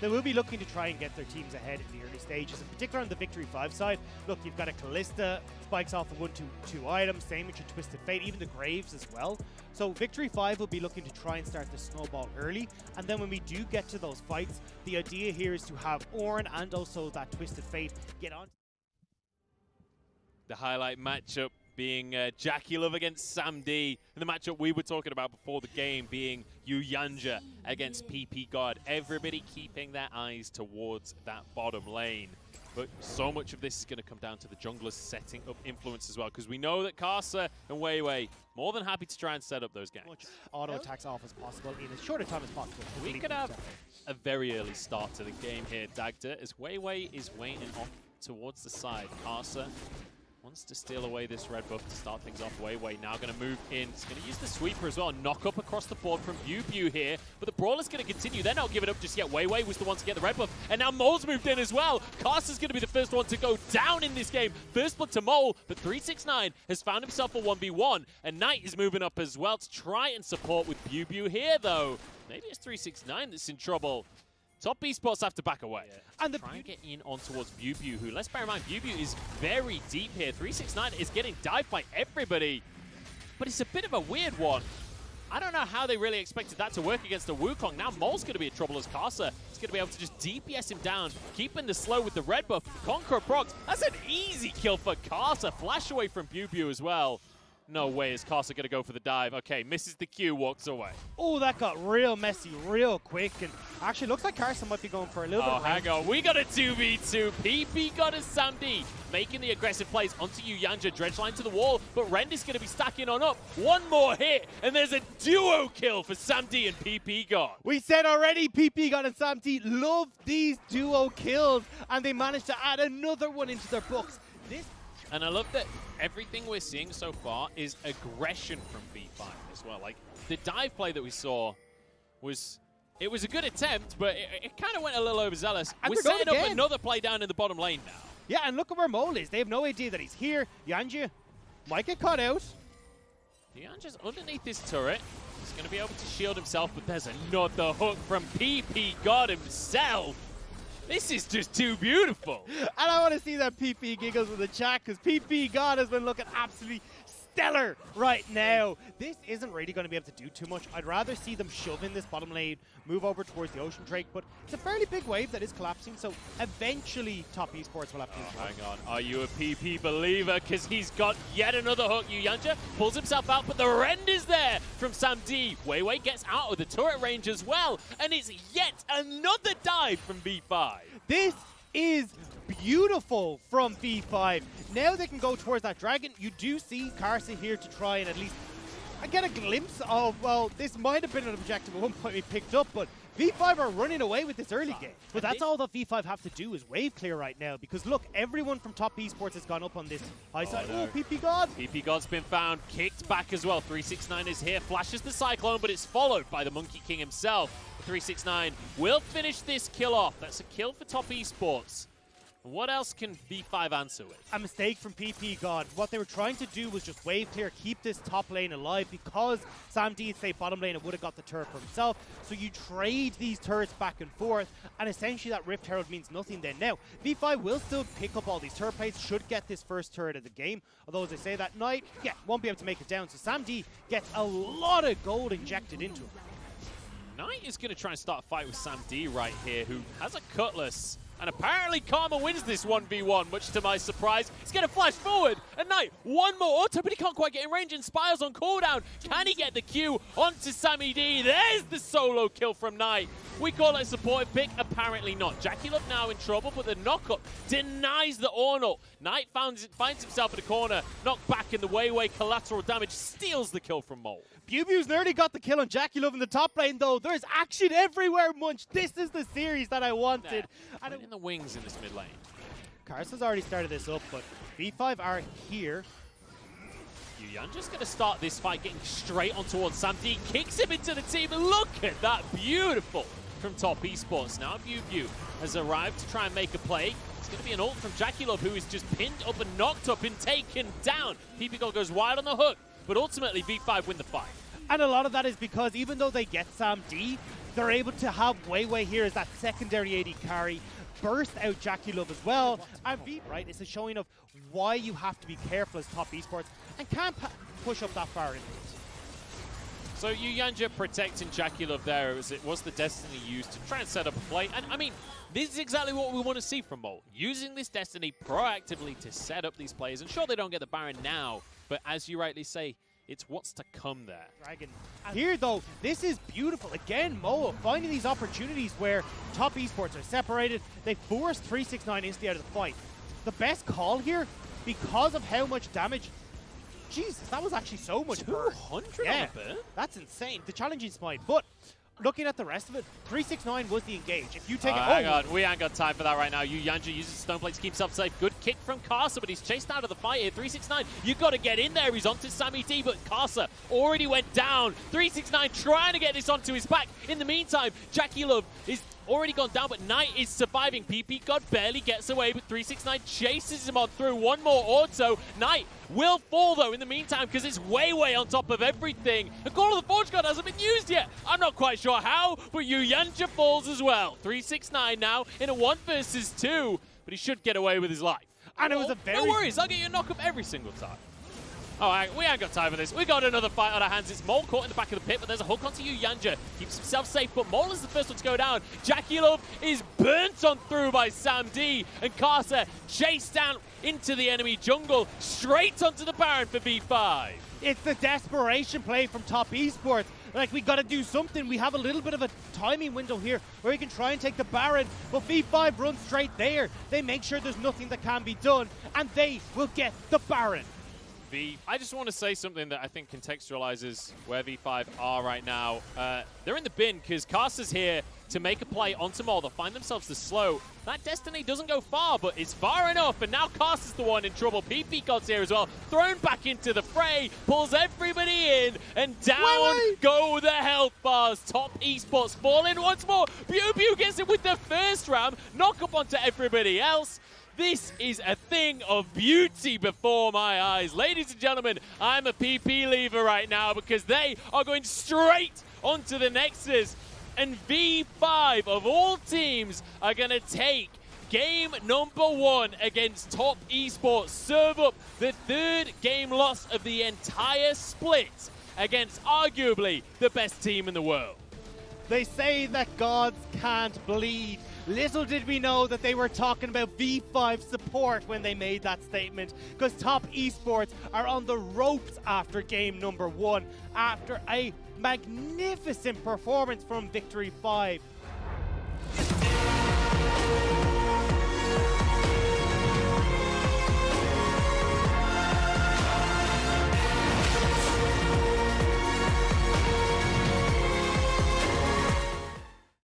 they will be looking to try and get their teams ahead in the early stages, in particular on the Victory 5 side. Look, you've got a Callista, spikes off of 1/2 items, same with your Twisted Fate, even the Graves as well. So Victory 5 will be looking to try and start the snowball early, and then when we do get to those fights, the idea here is to have Ornn and also that Twisted Fate get on. The highlight matchup being Jackie Love against Sam D, and the matchup we were talking about before the game being Yuyanja against PP God. Everybody keeping their eyes towards that bottom lane. But so much of this is going to come down to the junglers setting up influence as well, because we know that Karsa and Weiwei more than happy to try and set up those ganks. Much auto attacks off as possible in as short a time as possible. We could have a very early start to the game here, Dagda, as Weiwei is waiting off towards the side. Karsa wants to steal away this red buff to start things off. Weiwei now going to move in. He's going to use the sweeper as well. Knock up across the board from View here. But the Brawler's going to continue. They're not giving up just yet. Weiwei was the one to get the red buff. And now Mole's moved in as well. Karsa's going to be the first one to go down in this game. First blood to Mole. But 369 has found himself a 1v1. And Knight is moving up as well to try and support with View here, though. Maybe it's 369 that's in trouble. Top Esports have to back away. Yeah. And try and get in on towards View, who, let's bear in mind, View is very deep here. 369 is getting dived by everybody. But it's a bit of a weird one. I don't know how they really expected that to work against a Wukong. Now Mole's going to be in trouble as Karsa is going to be able to just DPS him down, keeping the slow with the red buff. Conqueror procs. That's an easy kill for Karsa. Flash away from View as well. No way is Karsa going to go for the dive. Okay, misses the Q, walks away. Oh, that got real messy real quick. And actually, looks like Karsa might be going for a little bit of hang on. We got a 2v2. PP got a Sam D, making the aggressive plays onto Yuyanja. Dredge line to the wall, but Rend is going to be stacking on up. One more hit, and there's a duo kill for Sam D and PP God. We said already, PP God and Sam D love these duo kills, and they managed to add another one into their books. And I love that everything we're seeing so far is aggression from V5 as well. Like, the dive play that we saw was a good attempt, but it kind of went a little overzealous. And we're setting up another play down in the bottom lane now. Yeah, and look at where Mole is. They have no idea that he's here. Yanja might get caught out. Yanja's underneath this turret. He's going to be able to shield himself, but there's another hook from PP God himself. This is just too beautiful. And I want to see that PP giggles in the chat, because PP God has been looking absolutely stellar right now. This isn't really going to be able to do too much. I'd rather see them shove in this bottom lane, move over towards the Ocean Drake, but it's a fairly big wave that is collapsing, so eventually Top Esports will have to do hang on. Are you a PP believer? Because he's got yet another hook. Yuyanja pulls himself out, but the Rend is there from Sam D. Weiwei gets out of the turret range as well, and it's yet another dive from V5. This is beautiful from V5. Now they can go towards that dragon. You do see Karsa here to try and at least get a glimpse of, well, this might have been an objective at one point we picked up, but V5 are running away with this early game. But that's all that V5 have to do is wave clear right now, because look, everyone from Top Esports has gone up on this high side. No. Oh, PP God! PP God's been found, kicked back as well. 369 is here, flashes the Cyclone, but it's followed by the Monkey King himself. 369 will finish this kill off. That's a kill for Top Esports. What else can V5 answer with? A mistake from PP God. What they were trying to do was just wave clear, keep this top lane alive, because Sam D stayed bottom lane and would have got the turret for himself. So you trade these turrets back and forth, and essentially that Rift Herald means nothing then. Now, V5 will still pick up all these turret plays, should get this first turret of the game. Although, as I say, that Knight, won't be able to make it down. So Sam D gets a lot of gold injected into him. Knight is going to try and start a fight with Sam D right here, who has a Cutlass. And apparently Karma wins this 1v1, much to my surprise. He's going to flash forward. And Knight, one more auto, but he can't quite get in range. And Spire's on cooldown. Can he get the Q onto Sammy D? There's the solo kill from Knight. We call it a supportive pick. Apparently not. Jackie Love now in trouble, but the knockup denies the Ornn. Knight finds himself in the corner. Knocked back in the Weiwei, collateral damage. Steals the kill from Mole. Bew's nearly got the kill on Jackie Love in the top lane, though. There's action everywhere, Munch. This is the series that I wanted. And in the wings in this mid lane. Karsa's already started this up, but V5 are here. Yuyanja's going to start this fight, getting straight on towards Sam D. Kicks him into the team. Look at that. Beautiful from Top Esports. Now View has arrived to try and make a play. It's going to be an ult from Jackie Love, who is just pinned up and knocked up and taken down. PP God goes wide on the hook, but ultimately V5 win the fight. And a lot of that is because even though they get Sam D, they're able to have Weiwei here as that secondary AD carry, burst out Jackie Love as well, and right, it's a showing of why you have to be careful as top esports and can't push up that far into it. So Yuyanja protecting Jackie Love there as it was the Destiny used to try and set up a play. And I mean, this is exactly what we want to see from Molt. Using this Destiny proactively to set up these plays. And sure, they don't get the Baron now, but as you rightly say, it's what's to come there. Dragon. Here, though, this is beautiful. Again, Moa finding these opportunities where top esports are separated. They force 369 instantly out of the fight. The best call here, because of how much damage. Jesus, that was actually so much. 200 on yeah, a burn? that's insane. The challenging smite, but looking at the rest of it, 369 was the engage. If you take it, hang on, we ain't got time for that right now. Yuyanja uses Stoneplate to keep himself safe. Good kick from Karsa, but he's chased out of the fight here. 369, you got to get in there. He's onto Sammy D, but Karsa already went down. 369 trying to get this onto his back. In the meantime, Jackie Love is already gone down, but Knight is surviving. PP God barely gets away, but 369 chases him on through. One more auto. Knight will fall, though, in the meantime, because it's Weiwei on top of everything. The Call of the Forge God hasn't been used yet. I'm not quite sure how, but Yuyanja falls as well. 369 now in a 1 versus 2, but he should get away with his life. And it was a very... No worries, I'll get you a knock-up every single time. Oh, we ain't got time for this. We got another fight on our hands. It's Mole caught in the back of the pit, but there's a hook onto Yuyanja. Keeps himself safe, but Mole is the first one to go down. Jackie Love is burnt on through by Sam D, and Karsa chased down into the enemy jungle, straight onto the Baron for V5. It's the desperation play from top esports. Like, we got to do something. We have a little bit of a timing window here where we can try and take the Baron, but V5 runs straight there. They make sure there's nothing that can be done, and they will get the Baron. I just want to say something that I think contextualizes where V5 are right now. They're in the bin because Karsa's here to make a play onto Mole. They'll find themselves the slow. That Destiny doesn't go far, but it's far enough, and now Karsa's the one in trouble. PP God's here as well. Thrown back into the fray, pulls everybody in, and down go the health bars. Top esports falling once more. Pew Pew gets it with the first ram. Knock up onto everybody else. This is a thing of beauty before my eyes. Ladies and gentlemen, I'm a PP leaver right now because they are going straight onto the Nexus. And V5 of all teams are going to take game number 1 against Top Esports. Serve up the 3rd game loss of the entire split against arguably the best team in the world. They say that gods can't bleed. Little did we know that they were talking about V5 support when they made that statement, because Top Esports are on the ropes after game number 1, after a magnificent performance from Victory 5.